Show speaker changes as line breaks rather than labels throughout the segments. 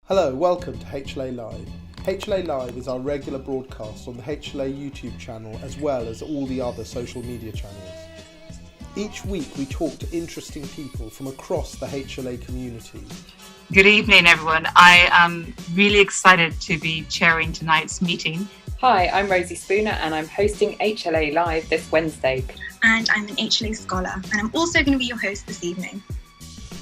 Hello, welcome to HLA Live. HLA Live is our regular broadcast on the HLA YouTube channel as well as all the other social media channels. Each week we talk to interesting people from across the HLA community.
Good evening, everyone. I am really excited to be chairing tonight's meeting.
Hi, I'm Rosie Spooner and I'm hosting HLA Live this Wednesday.
And I'm an HLA scholar and I'm also going to be your host this evening.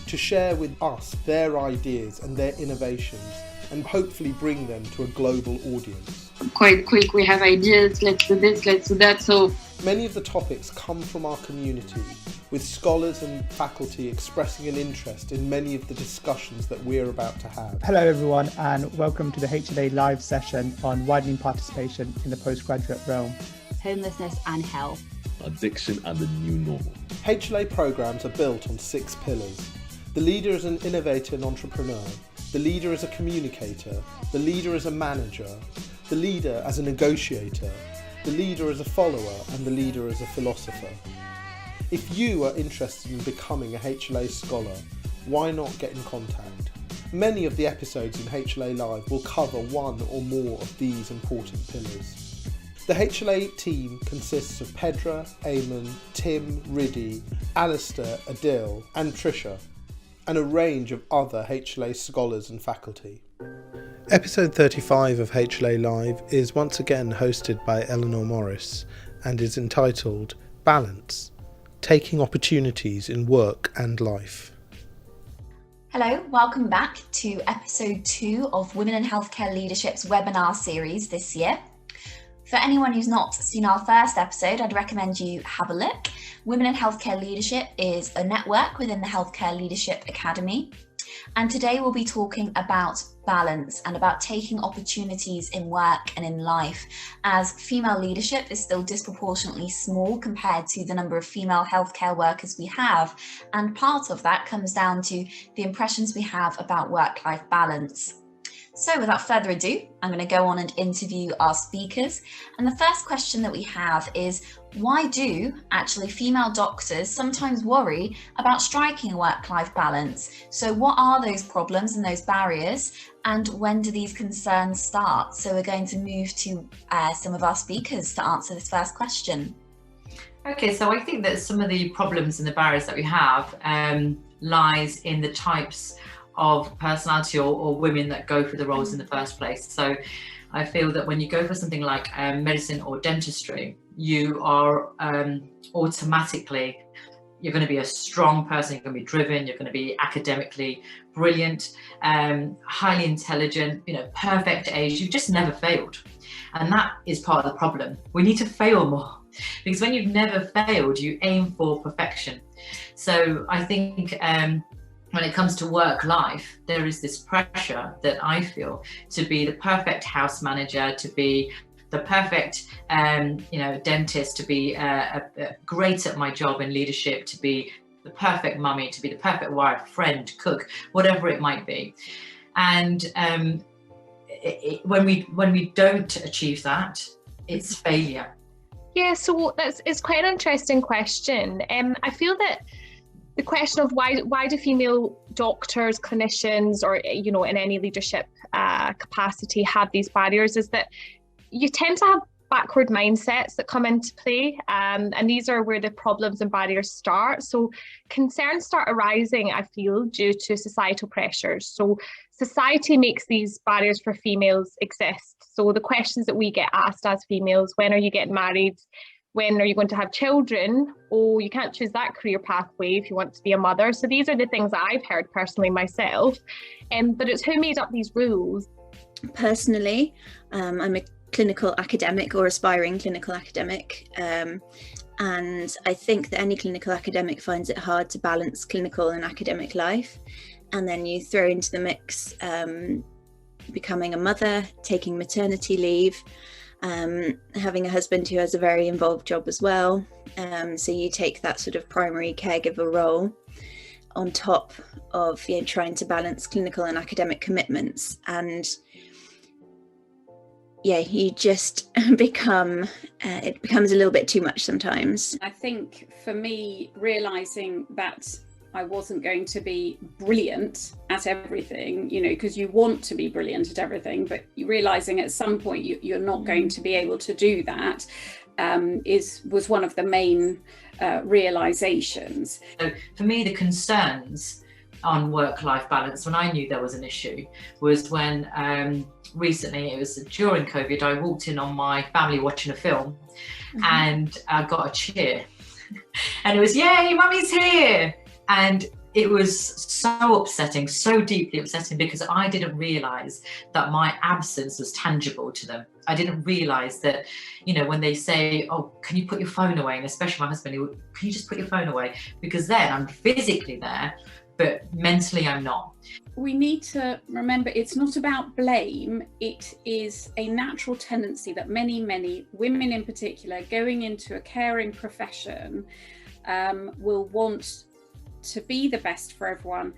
To share with us their ideas and their innovations and hopefully bring them to a global audience.
Quite quick, we have ideas, let's do this, let's do that. So
many of the topics come from our community, with scholars and faculty expressing an interest in many of the discussions that we're about to have.
Hello everyone and welcome to the HLA Live session on widening participation in the postgraduate realm.
Homelessness and health.
Addiction and the new normal.
HLA programs are built on 6 pillars. The leader is an innovator and entrepreneur. The leader is a communicator. The leader is a manager. The leader as a negotiator. The leader as a follower. And the leader as a philosopher. If you are interested in becoming a HLA scholar, why not get in contact? Many of the episodes in HLA Live will cover one or more of these important pillars. The HLA team consists of Pedra, Eamon, Tim, Riddy, Alistair, Adil and Trisha, and a range of other HLA scholars and faculty. Episode 35 of HLA Live is once again hosted by Eleanor Morris and is entitled Balance, Taking Opportunities in Work and Life.
Hello, welcome back to episode 2 of Women in Healthcare Leadership's webinar series this year. For anyone who's not seen our first episode, I'd recommend you have a look. Women in Healthcare Leadership is a network within the Healthcare Leadership Academy. And today we'll be talking about balance and about taking opportunities in work and in life, as female leadership is still disproportionately small compared to the number of female healthcare workers we have. And part of that comes down to the impressions we have about work-life balance. So without further ado, I'm going to go on and interview our speakers. And the first question that we have is, why do actually female doctors sometimes worry about striking a work-life balance? So what are those problems and those barriers? And when do these concerns start? So we're going to move to some of our speakers to answer this first question.
Okay, so I think that some of the problems and the barriers that we have lies in the types of personality or women that go for the roles in the first place. So I feel that when you go for something like medicine or dentistry, you are automatically, you're going to be a strong person, you're going to be driven, you're going to be academically brilliant, highly intelligent, perfect age. You've just never failed. And that is part of the problem. We need to fail more, because when you've never failed, you aim for perfection. So I think when it comes to work life, there is this pressure that I feel to be the perfect house manager, to be the perfect dentist, to be great at my job in leadership, to be the perfect mummy, to be the perfect wife, friend, cook, whatever it might be. And when we don't achieve that, it's failure.
Yeah, so it's quite an interesting question. I feel that the question of why do female doctors, clinicians, or in any leadership capacity have these barriers is that you tend to have backward mindsets that come into play, and these are where the problems and barriers start. So concerns start arising, I feel, due to societal pressures. So society makes these barriers for females exist. So the questions that we get asked as females: when are you getting married? When are you going to have children? Oh, you can't choose that career pathway if you want to be a mother. So these are the things that I've heard personally myself. But it's who made up these rules.
Personally, I'm a clinical academic or aspiring clinical academic. And I think that any clinical academic finds it hard to balance clinical and academic life. And then you throw into the mix becoming a mother, taking maternity leave, having a husband who has a very involved job as well. So you take that sort of primary caregiver role on top of trying to balance clinical and academic commitments. And you just become, it becomes a little bit too much sometimes.
I think for me, realising that I wasn't going to be brilliant at everything, you know, because you want to be brilliant at everything, but you're realizing at some point you're not going to be able to do that, was one of the main realizations.
So for me, the concerns on work-life balance, when I knew there was an issue, was when recently, it was during COVID, I walked in on my family watching a film, and I got a cheer. And it was, yay, mummy's here. And it was so upsetting, so deeply upsetting, because I didn't realize that my absence was tangible to them. I didn't realize that, you know, when they say, oh, can you put your phone away? And especially my husband, can you just put your phone away? Because then I'm physically there, but mentally I'm not.
We need to remember it's not about blame. It is a natural tendency that many women in particular going into a caring profession will want to be the best for everyone,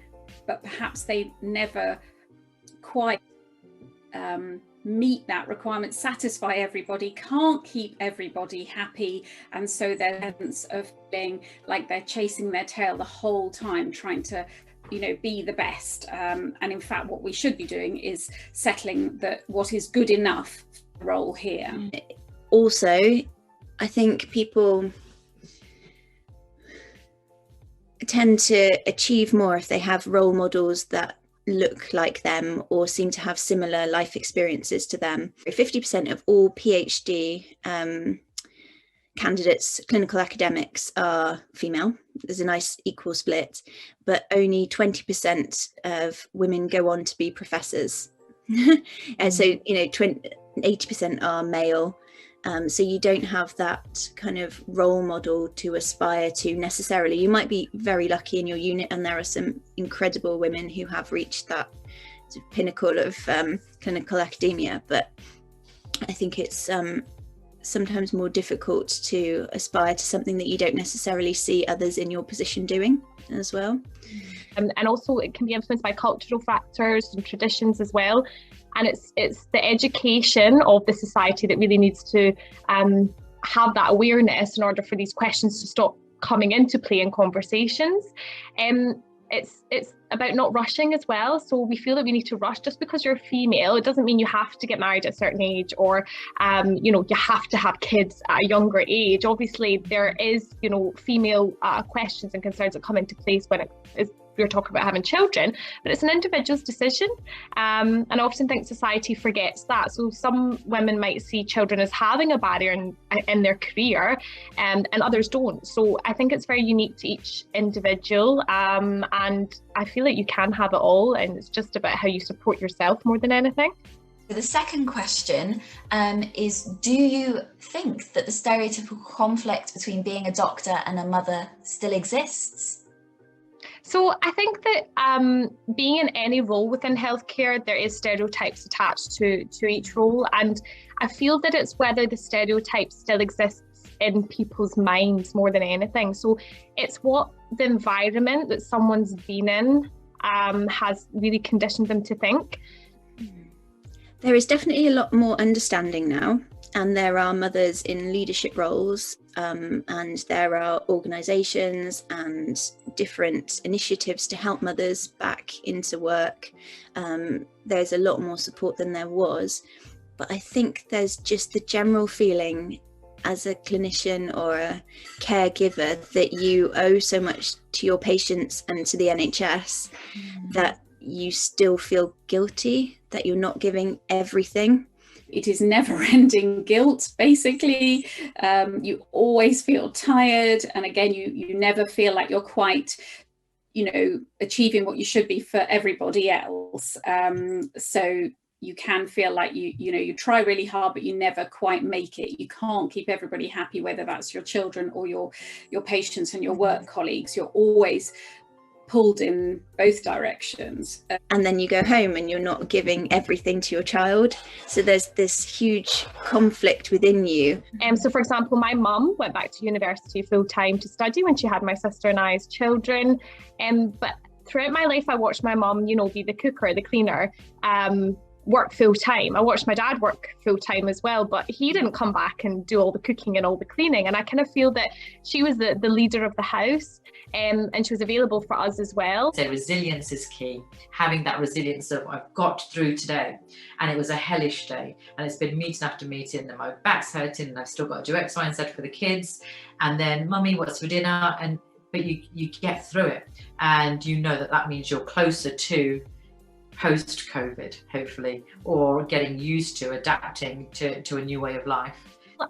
but perhaps they never quite meet that requirement, satisfy everybody, can't keep everybody happy, and so their sense of feeling like they're chasing their tail the whole time, trying to, you know, be the best. And in fact, what we should be doing is settling that what is good enough role here.
Also, I think people tend to achieve more if they have role models that look like them or seem to have similar life experiences to them. 50% of all PhD candidates, clinical academics, are female. There's a nice equal split, but only 20% of women go on to be professors. And so, you know, 80% are male. So you don't have that kind of role model to aspire to necessarily. You might be very lucky in your unit, and there are some incredible women who have reached that sort of pinnacle of clinical academia, but I think it's sometimes more difficult to aspire to something that you don't necessarily see others in your position doing as well.
And also it can be influenced by cultural factors and traditions as well. And it's the education of the society that really needs to have that awareness in order for these questions to stop coming into play in conversations. It's about not rushing as well. So we feel that we need to rush. Just because you're female, it doesn't mean you have to get married at a certain age, or you know, you have to have kids at a younger age. Obviously, there is, you know, female questions and concerns that come into place when we're talking about having children, but it's an individual's decision. And I often think society forgets that. So some women might see children as having a barrier in their career, and others don't. So I think it's very unique to each individual. And I feel like you can have it all, and it's just about how you support yourself more than anything.
The second question is, do you think that the stereotypical conflict between being a doctor and a mother still exists?
So I think that being in any role within healthcare, there is stereotypes attached to each role. And I feel that it's whether the stereotype still exists in people's minds more than anything. So it's what the environment that someone's been in has really conditioned them to think.
There is definitely a lot more understanding now, and there are mothers in leadership roles, and there are organisations and different initiatives to help mothers back into work. There's a lot more support than there was, but I think there's just the general feeling as a clinician or a caregiver that you owe so much to your patients and to the NHS that you still feel guilty that you're not giving everything.
It is never-ending guilt, basically. You always feel tired, and again, you never feel like you're quite, you know, achieving what you should be for everybody else. So you can feel like you know, you try really hard, but you never quite make it. You can't keep everybody happy, whether that's your children or your patients and your work colleagues. You're always pulled in both directions.
And then you go home and you're not giving everything to your child. So there's this huge conflict within you.
So for example, my mum went back to university full-time to study when she had my sister and I as children. But throughout my life, I watched my mum, you know, be the cooker, the cleaner, work full time. I watched my dad work full time as well, but he didn't come back and do all the cooking and all the cleaning. And I kind of feel that she was the leader of the house, and she was available for us as well.
So resilience is key. Having that resilience of, I've got through today, and it was a hellish day, and it's been meeting after meeting, and my back's hurting, and I've still got to do X, Y, and Z for the kids. And then, mummy, what's for dinner? But you get through it, and you know that means you're closer to post-COVID, hopefully, or getting used to adapting to a new way of life.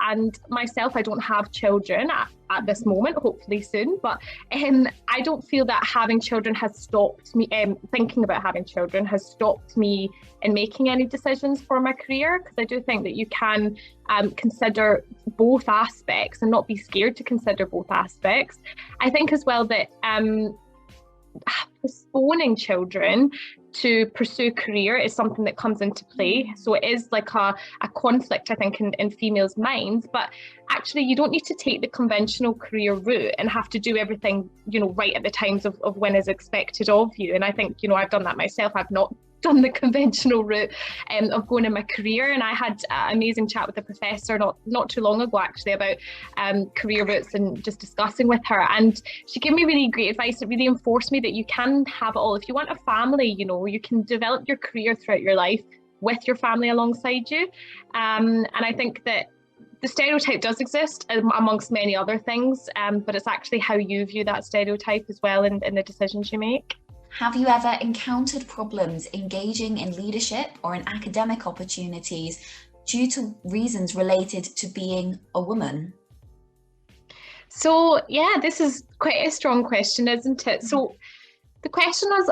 And myself, I don't have children at this moment, hopefully soon, but I don't feel that having children has stopped me, thinking about having children has stopped me in making any decisions for my career, because I do think that you can consider both aspects and not be scared to consider both aspects. I think as well that postponing children to pursue career is something that comes into play. So it is like a conflict, I think, in females' minds, but actually you don't need to take the conventional career route and have to do everything, right at the times of when is expected of you. And I think, I've done that myself. I've not done the conventional route of going in my career, and I had an amazing chat with a professor not too long ago actually about career routes and just discussing with her, and she gave me really great advice that really enforced me that you can have it all. If you want a family, you can develop your career throughout your life with your family alongside you, and I think that the stereotype does exist amongst many other things, but it's actually how you view that stereotype as well in the decisions you make.
Have you ever encountered problems engaging in leadership or in academic opportunities due to reasons related to being a woman?
So, yeah, this is quite a strong question, isn't it? So the question is,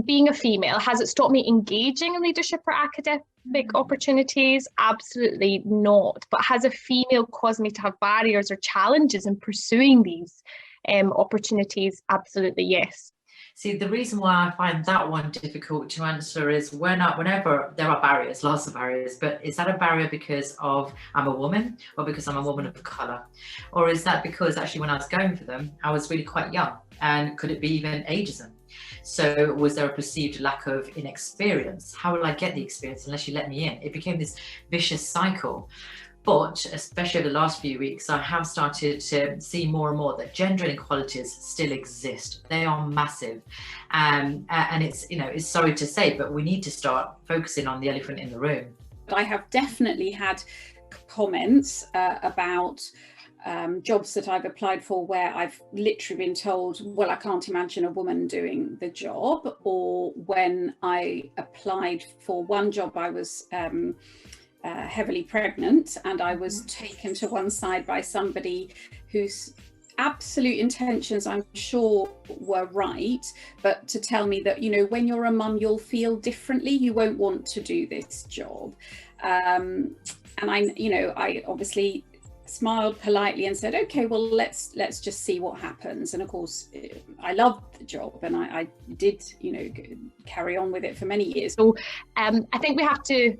being a female, has it stopped me engaging in leadership or academic opportunities? Absolutely not. But has a female caused me to have barriers or challenges in pursuing these opportunities? Absolutely, yes.
See, the reason why I find that one difficult to answer is whenever there are barriers, lots of barriers, but is that a barrier because of I'm a woman, or because I'm a woman of colour? Or is that because actually when I was going for them, I was really quite young? And could it be even ageism? So was there a perceived lack of inexperience? How will I get the experience unless you let me in? It became this vicious cycle. But especially over the last few weeks, I have started to see more and more that gender inequalities still exist. They are massive. And it's, it's sorry to say, but we need to start focusing on the elephant in the room.
I have definitely had comments about jobs that I've applied for where I've literally been told, well, I can't imagine a woman doing the job. Or when I applied for one job, I was heavily pregnant, and I was taken to one side by somebody whose absolute intentions I'm sure were right, but to tell me that, when you're a mum, you'll feel differently, you won't want to do this job. And I obviously smiled politely and said, okay, well, let's just see what happens. And of course, I loved the job, and I did, carry on with it for many years.
So I think we have to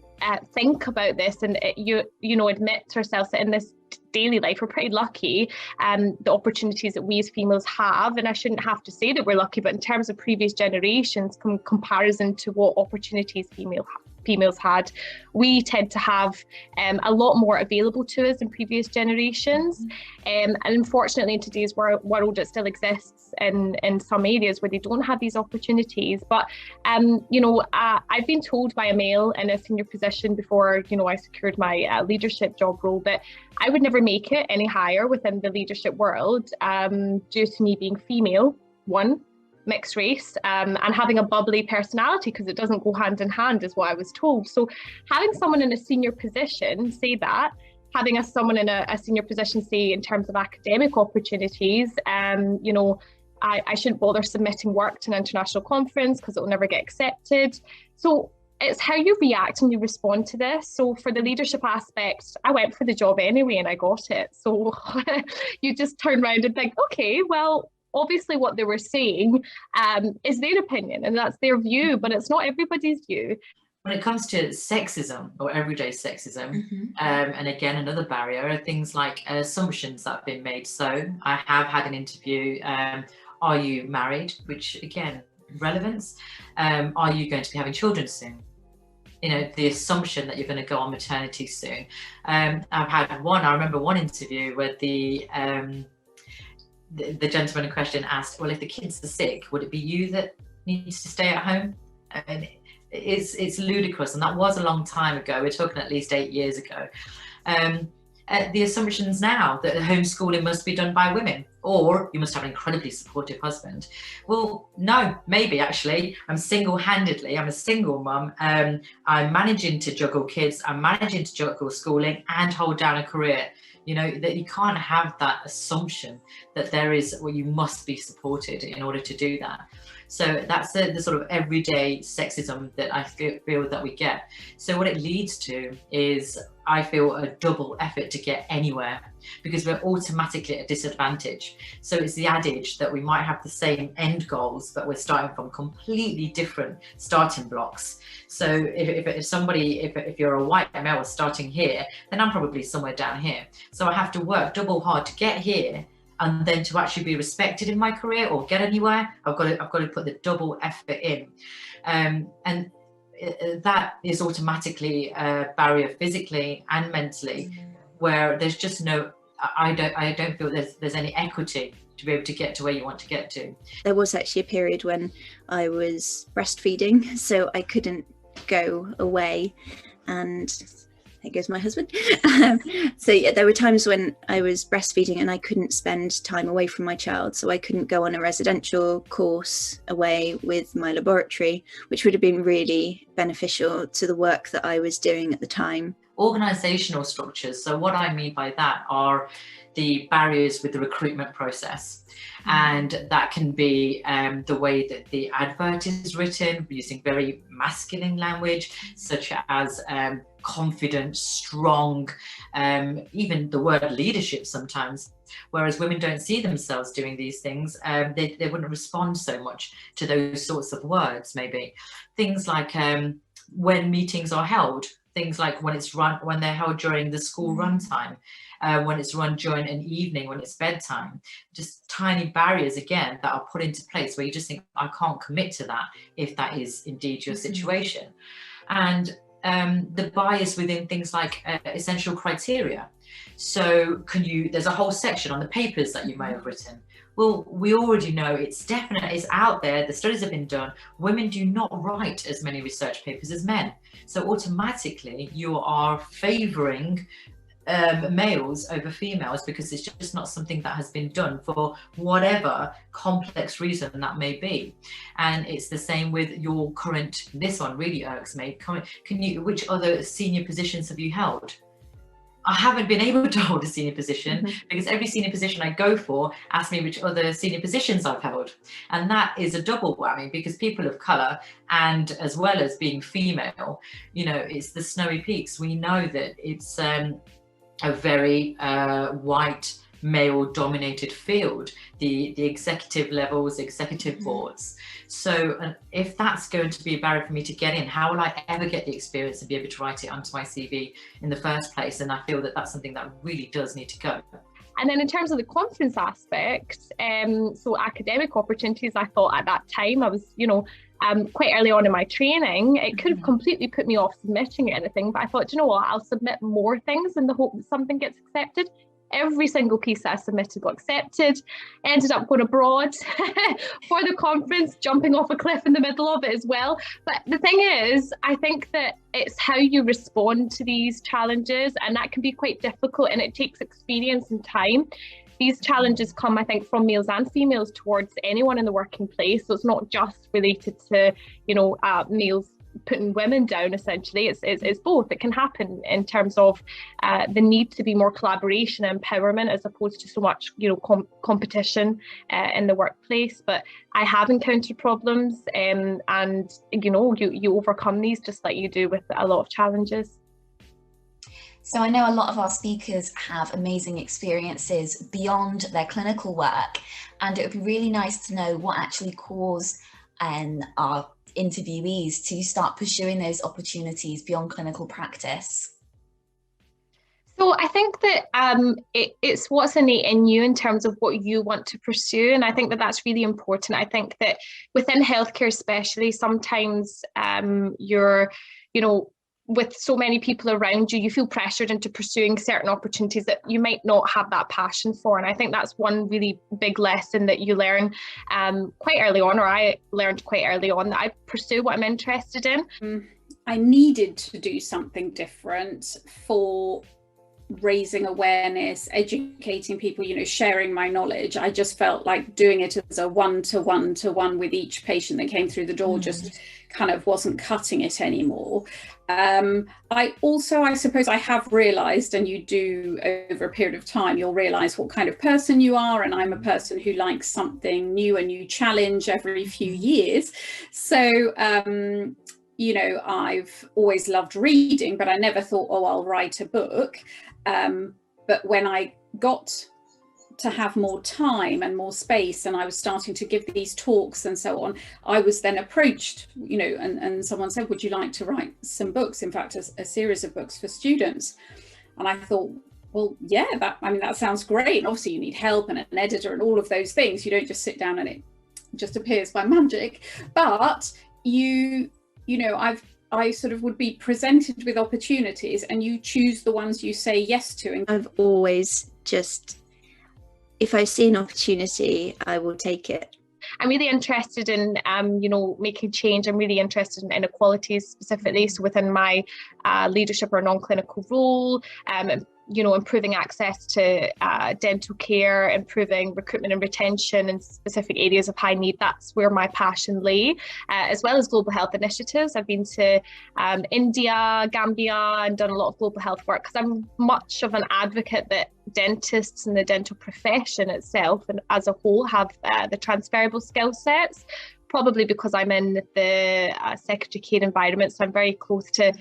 think about this and admit to ourselves that in this daily life we're pretty lucky, the opportunities that we as females have. And I shouldn't have to say that we're lucky, but in terms of previous generations, comparison to what opportunities females had, we tend to have a lot more available to us in previous generations, and unfortunately in today's world it still exists in some areas where they don't have these opportunities. But I've been told by a male in a senior position before I secured my leadership job role that I would never make it any higher within the leadership world due to me being female, one, mixed race, and having a bubbly personality, because it doesn't go hand in hand is what I was told. So having someone in a senior position say that, having someone in a senior position say in terms of academic opportunities, I shouldn't bother submitting work to an international conference because it will never get accepted. So it's how you react and you respond to this. So for the leadership aspect, I went for the job anyway and I got it. So you just turn around and think, okay, well, obviously what they were saying is their opinion and that's their view, but it's not everybody's view.
When it comes to sexism or everyday sexism, and again, another barrier are things like assumptions that have been made. So I have had an interview, are you married? Which again, relevance. Are you going to be having children soon? the assumption that you're going to go on maternity soon. I remember one interview where the gentleman in question asked, well, if the kids are sick, would it be you that needs to stay at home? And it's ludicrous, and that was a long time ago. We're talking at least 8 years ago. The assumptions now that homeschooling must be done by women, or you must have an incredibly supportive husband. Well, no, maybe actually. I'm a single mum. I'm managing to juggle kids. I'm managing to juggle schooling and hold down a career. That you can't have that assumption that you must be supported in order to do that. So that's the sort of everyday sexism that I feel that we get. So what it leads to is, I feel, a double effort to get anywhere, because we're automatically at a disadvantage. So it's the adage that we might have the same end goals, but we're starting from completely different starting blocks. So if you're a white male starting here, then I'm probably somewhere down here. So I have to work double hard to get here, and then to actually be respected in my career or get anywhere, I've got to put the double effort in. And that is automatically a barrier physically and mentally, where there's just I don't feel there's any equity to be able to get to where you want to get to. There
was actually a period when I was breastfeeding, so I couldn't go away, and there goes my husband. So yeah, there were times when I was breastfeeding and I couldn't spend time away from my child. So I couldn't go on a residential course away with my laboratory, which would have been really beneficial to the work that I was doing at the time.
Organisational structures. So what I mean by that are the barriers with the recruitment process. And that can be the way that the advert is written, using very masculine language, such as confident, strong, even the word leadership sometimes. Whereas women don't see themselves doing these things, they wouldn't respond so much to those sorts of words, maybe. Things like when meetings are held, things like when they're held during the school run time, when it's run during an evening, when it's bedtime, just tiny barriers again that are put into place where you just think, I can't commit to that if that is indeed your situation. And the bias within things like essential criteria. So there's a whole section on the papers that you may have written. Well, we already know it's out there, the studies have been done, women do not write as many research papers as men. So automatically you are favouring males over females, because it's just not something that has been done for whatever complex reason that may be. And it's the same with your current, this one really irks me, which other senior positions have you held? I haven't been able to hold a senior position because every senior position I go for asks me which other senior positions I've held. And that is a double whammy, because people of colour, and as well as being female, it's the snowy peaks. We know that it's a very white male dominated field, the executive levels, executive boards. So if that's going to be a barrier for me to get in, how will I ever get the experience and be able to write it onto my CV in the first place? And I feel that that's something that really does need to go.
And then in terms of the conference aspect, so academic opportunities, I thought at that time, I was, quite early on in my training, it could have completely put me off submitting anything, but I thought, what, I'll submit more things in the hope that something gets accepted. Every single piece that I submitted got accepted. Ended up going abroad for the conference, jumping off a cliff in the middle of it as well. But the thing is, I think that it's how you respond to these challenges, and that can be quite difficult, and it takes experience and time. These challenges come, I think, from males and females towards anyone in the working place. So it's not just related to, males putting women down. Essentially, it's both. It can happen in terms of the need to be more collaboration and empowerment, as opposed to so much competition in the workplace. But I have encountered problems, and you overcome these just like you do with a lot of challenges.
So I know a lot of our speakers have amazing experiences beyond their clinical work, and it would be really nice to know what actually caused our interviewees to start pursuing those opportunities beyond clinical practice.
So I think that it's what's innate in you in terms of what you want to pursue, and I think that that's really important. I think that within healthcare especially, sometimes with so many people around you, you feel pressured into pursuing certain opportunities that you might not have that passion for. And I think that's one really big lesson that you learn quite early on, or I learned quite early on, that I pursue what I'm interested in.
I needed to do something different for raising awareness, educating people, sharing my knowledge. I just felt like doing it as a one-to-one with each patient that came through the door just kind of wasn't cutting it anymore. I suppose I have realized, and you do over a period of time, you'll realize what kind of person you are, and I'm a person who likes something new, a new challenge every few years. So I've always loved reading, but I never thought, I'll write a book. But when I got to have more time and more space, and I was starting to give these talks and so on, I was then approached, and someone said, would you like to write some books? In fact, a series of books for students. And I thought, well, yeah, that sounds great. And obviously you need help and an editor and all of those things. You don't just sit down and it just appears by magic. But I sort of would be presented with opportunities, and you choose the ones you say yes to. And
I've always if I see an opportunity, I will take it.
I'm really interested in, making change. I'm really interested in inequalities specifically. So within my leadership or non-clinical role, improving access to dental care, improving recruitment and retention in specific areas of high need. That's where my passion lay, as well as global health initiatives. I've been to India, Gambia, and done a lot of global health work, because I'm much of an advocate that dentists and the dental profession itself and as a whole have the transferable skill sets, probably because I'm in the secondary care environment, so I'm very close to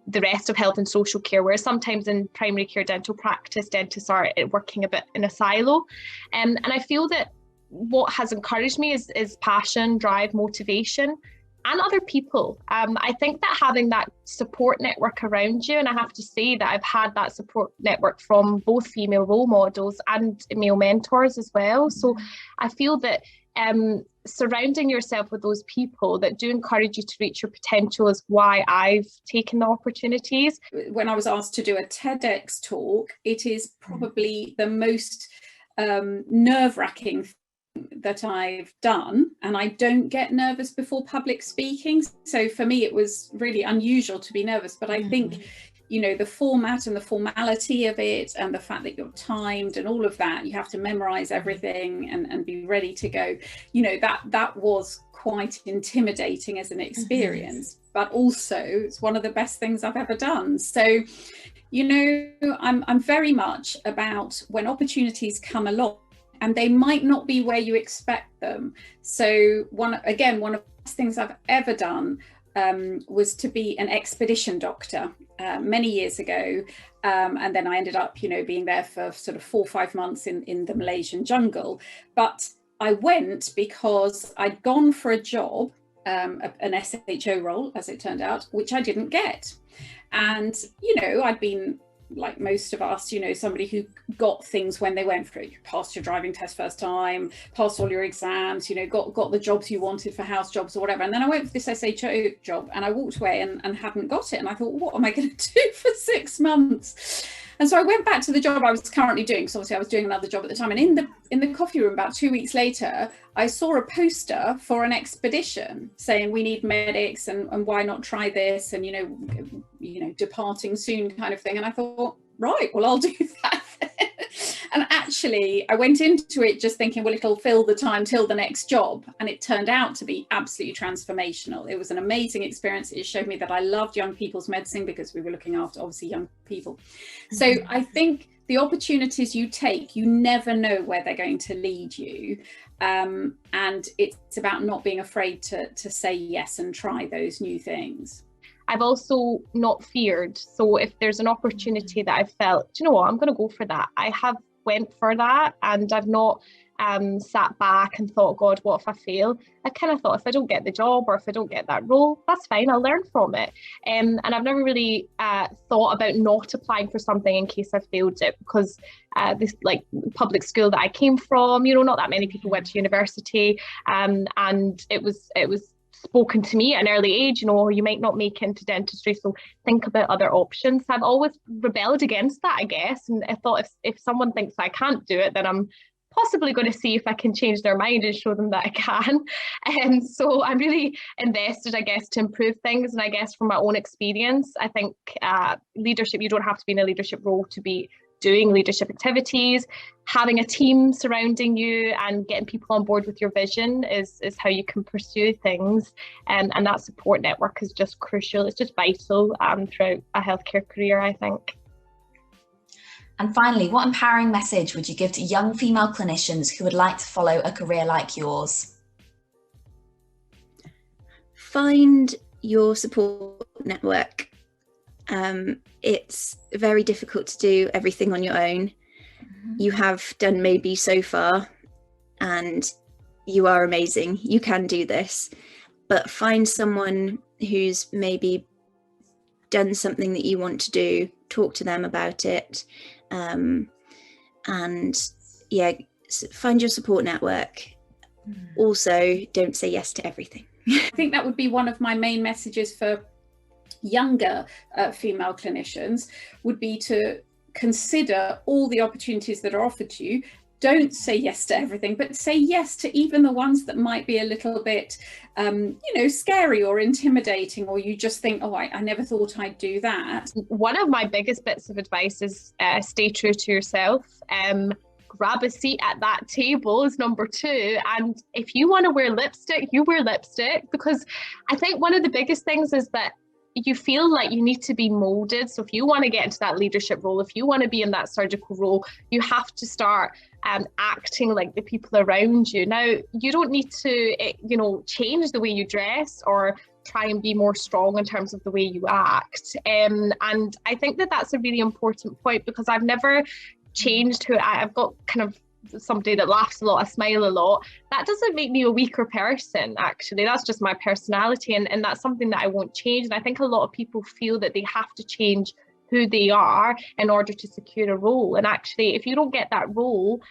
the rest of health and social care, whereas sometimes in primary care dental practice, dentists are working a bit in a silo. And I feel that what has encouraged me is passion, drive, motivation, and other people. I think that having that support network around you, and I have to say that I've had that support network from both female role models and male mentors as well. So I feel that surrounding yourself with those people that do encourage you to reach your potential is why I've taken the opportunities.
When I was asked to do a TEDx talk, it is probably the most nerve-wracking thing that I've done, and I don't get nervous before public speaking. So for me, it was really unusual to be nervous, but I think the format and the formality of it, and the fact that you're timed and all of that, you have to memorize everything and be ready to go, that was quite intimidating as an experience, but also it's one of the best things I've ever done. So I'm very much about when opportunities come along, and they might not be where you expect them. So one of the best things I've ever done was to be an expedition doctor many years ago, and then I ended up being there for sort of 4 or 5 months in the Malaysian jungle. But I went because I'd gone for a job, an SHO role as it turned out, which I didn't get. And I'd been, like most of us, somebody who got things when they went through. You passed your driving test first time, passed all your exams, got the jobs you wanted for house jobs or whatever. And then I went for this SHO job, and I walked away and hadn't got it. And I thought, what am I going to do for 6 months? And so I went back to the job I was currently doing, because obviously I was doing another job at the time. And in the coffee room about 2 weeks later, I saw a poster for an expedition saying we need medics, and why not try this, and departing soon kind of thing. And I thought, right, well, I'll do that. And actually I went into it just thinking, well, it'll fill the time till the next job, and it turned out to be absolutely transformational. It was an amazing experience. It showed me that I loved young people's medicine, because we were looking after obviously young people. So I think the opportunities you take, you never know where they're going to lead you, and it's about not being afraid to say yes and try those new things.
I've also not feared. So if there's an opportunity that I've felt, do you know what, I'm going to go for that, I have went for that, and I've not sat back and thought, God, what if I fail? I kind of thought, if I don't get the job, or if I don't get that role, that's fine, I'll learn from it. And I've never really thought about not applying for something in case I failed it, because this public school that I came from, not that many people went to university, and it was spoken to me at an early age, you know, you might not make it into dentistry, so think about other options. I've always rebelled against that, I guess, and I thought if someone thinks I can't do it, then I'm possibly going to see if I can change their mind and show them that I can. And so I'm really invested, I guess, to improve things. And I guess from my own experience, I think leadership, you don't have to be in a leadership role to be doing leadership activities. Having a team surrounding you and getting people on board with your vision is how you can pursue things. And that support network is just crucial. It's just vital throughout a healthcare career, I think.
And finally, what empowering message would you give to young female clinicians who would like to follow a career like yours?
Find your support network. It's very difficult to do everything on your own. You have done maybe so far, and you are amazing. You can do this, but find someone who's maybe done something that you want to do, talk to them about it. And yeah, find your support network. Also, don't say yes to everything.
I think that would be one of my main messages for younger female clinicians, would be to consider all the opportunities that are offered to you. Don't say yes to everything, but say yes to even the ones that might be a little bit, scary or intimidating, or you just think, oh, I never thought I'd do that.
One of my biggest bits of advice is stay true to yourself. Grab a seat at that table is number 2. And if you want to wear lipstick, you wear lipstick, because I think one of the biggest things is that you feel like you need to be molded. So if you want to get into that leadership role, if you want to be in that surgical role, you have to start acting like the people around you. Now, you don't need to, change the way you dress or try and be more strong in terms of the way you act. And I think that that's a really important point, because I've never changed who I've got kind of somebody that laughs a lot, I smile a lot. That doesn't make me a weaker person, actually. That's just my personality, and that's something that I won't change. And I think a lot of people feel that they have to change who they are in order to secure a role. And actually, if you don't get that role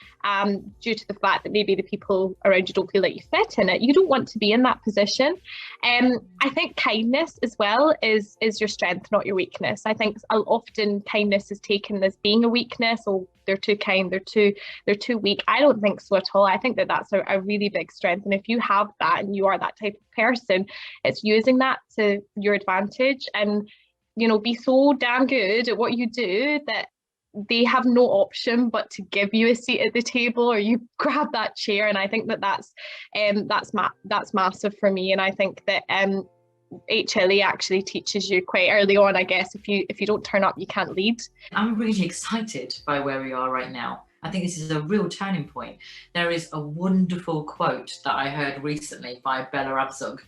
due to the fact that maybe the people around you don't feel like you fit in it, you don't want to be in that position. I think kindness as well is your strength, not your weakness. I think often kindness is taken as being a weakness, or they're too kind, they're too weak. I don't think so at all. I think that that's a really big strength. And if you have that and you are that type of person, it's using that to your advantage, and be so damn good at what you do that they have no option but to give you a seat at the table, or you grab that chair. And I think that's massive for me. And I think that HLA actually teaches you quite early on, I guess, if you don't turn up, you can't lead.
I'm really excited by where we are right now. I think this is a real turning point. There is a wonderful quote that I heard recently by Bella Abzug,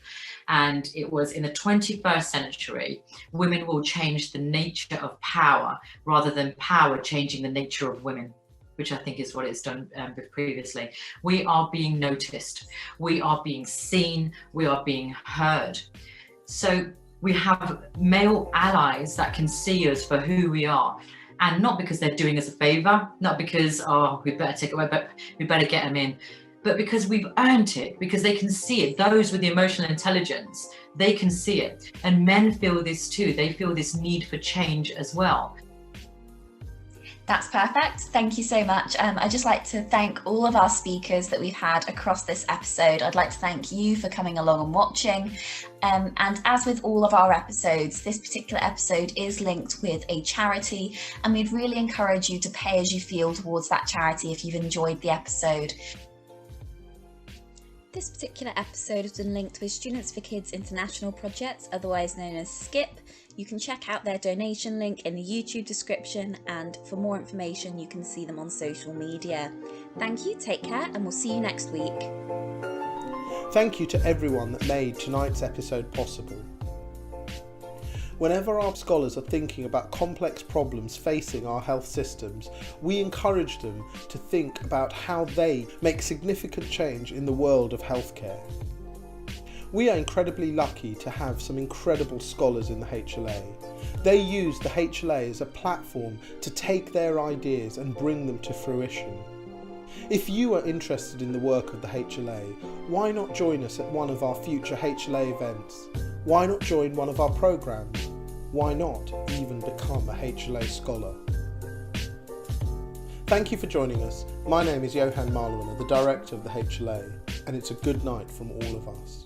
and it was, in the 21st century, women will change the nature of power rather than power changing the nature of women, which I think is what it's done previously. We are being noticed, we are being seen, we are being heard. So we have male allies that can see us for who we are. And not because they're doing us a favour, not because, we better take it away, but we better get them in, but because we've earned it, because they can see it. Those with the emotional intelligence, they can see it. And men feel this too. They feel this need for change as well.
That's perfect. Thank you so much. I'd just like to thank all of our speakers that we've had across this episode. I'd like to thank you for coming along and watching. And as with all of our episodes, this particular episode is linked with a charity, and we'd really encourage you to pay as you feel towards that charity if you've enjoyed the episode. This particular episode has been linked with Students for Kids International Project, otherwise known as SKIP. You can check out their donation link in the YouTube description, and for more information you can see them on social media. Thank you, take care, and we'll see you next week.
Thank you to everyone that made tonight's episode possible. Whenever our scholars are thinking about complex problems facing our health systems, we encourage them to think about how they make significant change in the world of healthcare. We are incredibly lucky to have some incredible scholars in the HLA. They use the HLA as a platform to take their ideas and bring them to fruition. If you are interested in the work of the HLA, why not join us at one of our future HLA events? Why not join one of our programs? Why not even become a HLA scholar? Thank you for joining us. My name is Johan Marlewiner, the Director of the HLA, and it's a good night from all of us.